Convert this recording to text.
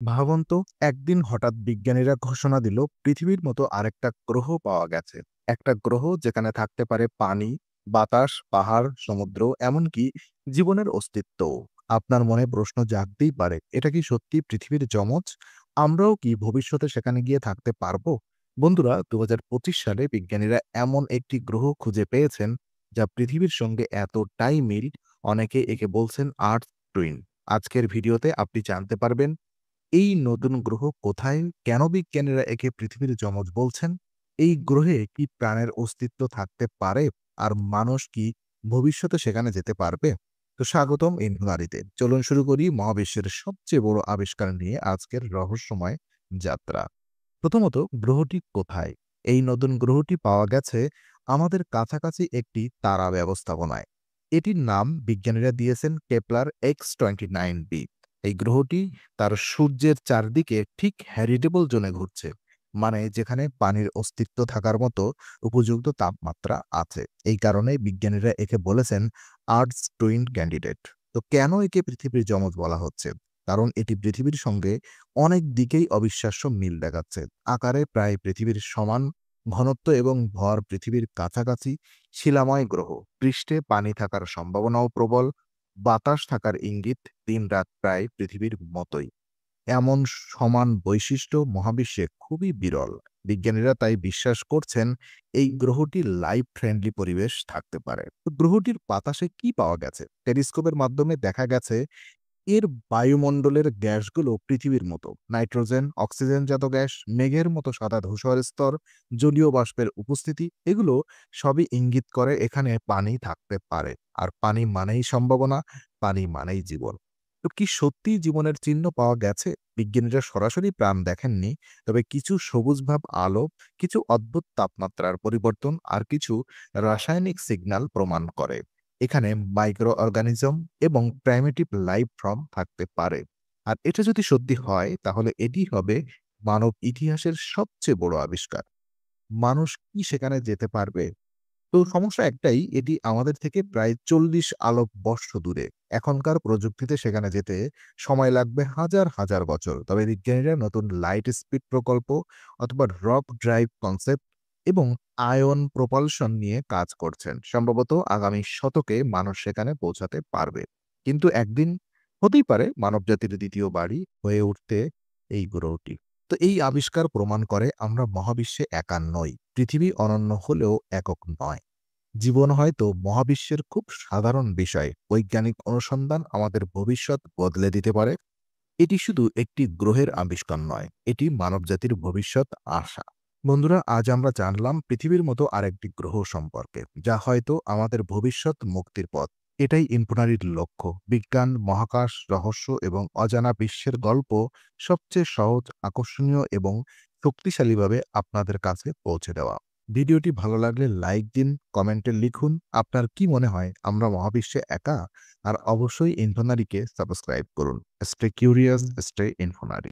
ভাবুন তো, একদিন হঠাৎ বিজ্ঞানীরা ঘোষণা দিল পৃথিবীর মতো আরেকটা গ্রহ পাওয়া গেছে। একটা গ্রহ যেখানে থাকতে পারে পানি, বাতাস, পাহাড়, সমুদ্র, এমনকি জীবনের অস্তিত্বও। আপনার মনে প্রশ্ন জাগতেই পারে, এটা কি সত্যি পৃথিবীর যমজ? আমরাও কি ভবিষ্যতে সেখানে গিয়ে থাকতে পারবো? বন্ধুরা, ২০২৫ সালে বিজ্ঞানীরা এমন একটি গ্রহ খুঁজে পেয়েছেন যা পৃথিবীর সঙ্গে এতটাই মিল, অনেকে একে বলছেন আর্থ টুইন। আজকের ভিডিওতে আপনি জানতে পারবেন এই নতুন গ্রহ কোথায়, কেন বিজ্ঞানীরা একে পৃথিবীর যমজ বলছেন, এই গ্রহে কি প্রাণের অস্তিত্ব থাকতে পারে, আর মানুষ কি ভবিষ্যতে সেখানে যেতে পারবে? তো স্বাগতম ইনফোনারিতে। চলুন শুরু করি মহাবিশ্বের সবচেয়ে বড় আবিষ্কার নিয়ে আজকের রহস্যময় যাত্রা। প্রথমত, গ্রহটি কোথায়? এই নতুন গ্রহটি পাওয়া গেছে আমাদের কাছাকাছি একটি তারা ব্যবস্থাপনায়। এটির নাম বিজ্ঞানীরা দিয়েছেন কেপলার X29b। এই গ্রহটি তার সূর্যের চারদিকে ঠিক হ্যাবিটেবল জোনে ঘুরছে, মানে যেখানে পানির অস্তিত্ব থাকার মতো উপযুক্ত তাপমাত্রা আছে। এই কারণে বিজ্ঞানীরা একে বলেছেন আর্থস টুইন ক্যান্ডিডেট। তো কেন একে পৃথিবীর যমজ বলা হচ্ছে? কারণ এটি পৃথিবীর সঙ্গে অনেক দিকেই অবিশ্বাস্য মিল দেখাচ্ছে। আকারে প্রায় পৃথিবীর সমান, ঘনত্ব এবং ভর পৃথিবীর কাছাকাছি, শিলাময় গ্রহ, পৃষ্ঠে পানি থাকার সম্ভাবনাও প্রবল, বাতাস থাকার ইঙ্গিত, দিন-রাত প্রায় পৃথিবীর মতোই। এমন সমান বৈশিষ্ট্য মহাবিশ্বে খুবই বিরল। বিজ্ঞানীরা তাই বিশ্বাস করছেন এই গ্রহটির লাইফ ফ্রেন্ডলি পরিবেশ থাকতে পারে। তো গ্রহটির বাতাসে কি পাওয়া গেছে? টেলিস্কোপের মাধ্যমে দেখা গেছে এর বায়ুমণ্ডলের গ্যাসগুলো পৃথিবীর মতো। নাইট্রোজেন, অক্সিজেনজাত গ্যাস, মেঘের মতো সাদা ধূসর স্তর, জলীয় বাষ্পের উপস্থিতি, এগুলো সবই ইঙ্গিত করে এখানে পানি থাকতে পারে। আর পানি মানেই সম্ভাবনা, পানি মানেই জীবন। তো কি সত্যিই জীবনের চিহ্ন পাওয়া গেছে? বিজ্ঞানীরা সরাসরি প্রাণ দেখেননি, তবে কিছু সবুজ ভাব আলো, কিছু অদ্ভুত তাপমাত্রার পরিবর্তন আর কিছু রাসায়নিক সিগন্যাল প্রমাণ করে এখানে মাইক্রো অর্গানিজম এবং প্রাইমেটিভ লাইফ ফর্ম থাকতে পারে। আর এটা যদি সত্যি হয়, তাহলে এটি হবে মানব ইতিহাসের সবচেয়ে বড় আবিষ্কার। মানুষ কি সেখানে যেতে পারবে? তো সমস্যা একটাই, এটি আমাদের থেকে প্রায় ৪০ আলোক বর্ষ দূরে। এখনকার প্রযুক্তিতে সেখানে যেতে সময় লাগবে হাজার হাজার বছর। তবে বিজ্ঞানীরা নতুন লাইট স্পিড প্রকল্প অথবা রক ড্রাইভ কনসেপ্ট এবং আয়ন প্রপালশন নিয়ে কাজ করছেন। সম্ভবত আগামী শতকে মানুষ সেখানে পৌঁছাতে পারবে। কিন্তু একদিন হতেই পারে মানবজাতির দ্বিতীয় বাড়ি হয়ে উঠতে এই গ্রহটি। তো এই আবিষ্কার প্রমাণ করে আমরা মহাবিশ্বে একা নই। পৃথিবী অনন্য হলেও একক নয়। জীবন হয়তো মহাবিশ্বের খুব সাধারণ বিষয়। বৈজ্ঞানিক অনুসন্ধান আমাদের ভবিষ্যৎ বদলে দিতে পারে। এটি শুধু একটি গ্রহের আবিষ্কার নয়, এটি মানবজাতির ভবিষ্যৎ আশা। বন্ধুরা, আজ আমরা জানলাম পৃথিবীর মতো আরেকটি গ্রহ সম্পর্কে, যা হয়তো আমাদের ভবিষ্যৎ মুক্তির পথ। এটাই ইনফোনারির লক্ষ্য, বিজ্ঞান, মহাকাশ, রহস্য এবং অজানা বিশ্বের গল্প সবচেয়ে সহজ, আকর্ষণীয় এবং শক্তিশালীভাবে আপনাদের কাছে পৌঁছে দেওয়া। ভিডিওটি ভালো লাগলে লাইক দিন, কমেন্টে লিখুন আপনার কি মনে হয় আমরা মহাবিশ্বে একা? আর অবশ্যই ইনফোনারিকে সাবস্ক্রাইব করুন। Stay curious, stay ইনফোনারি।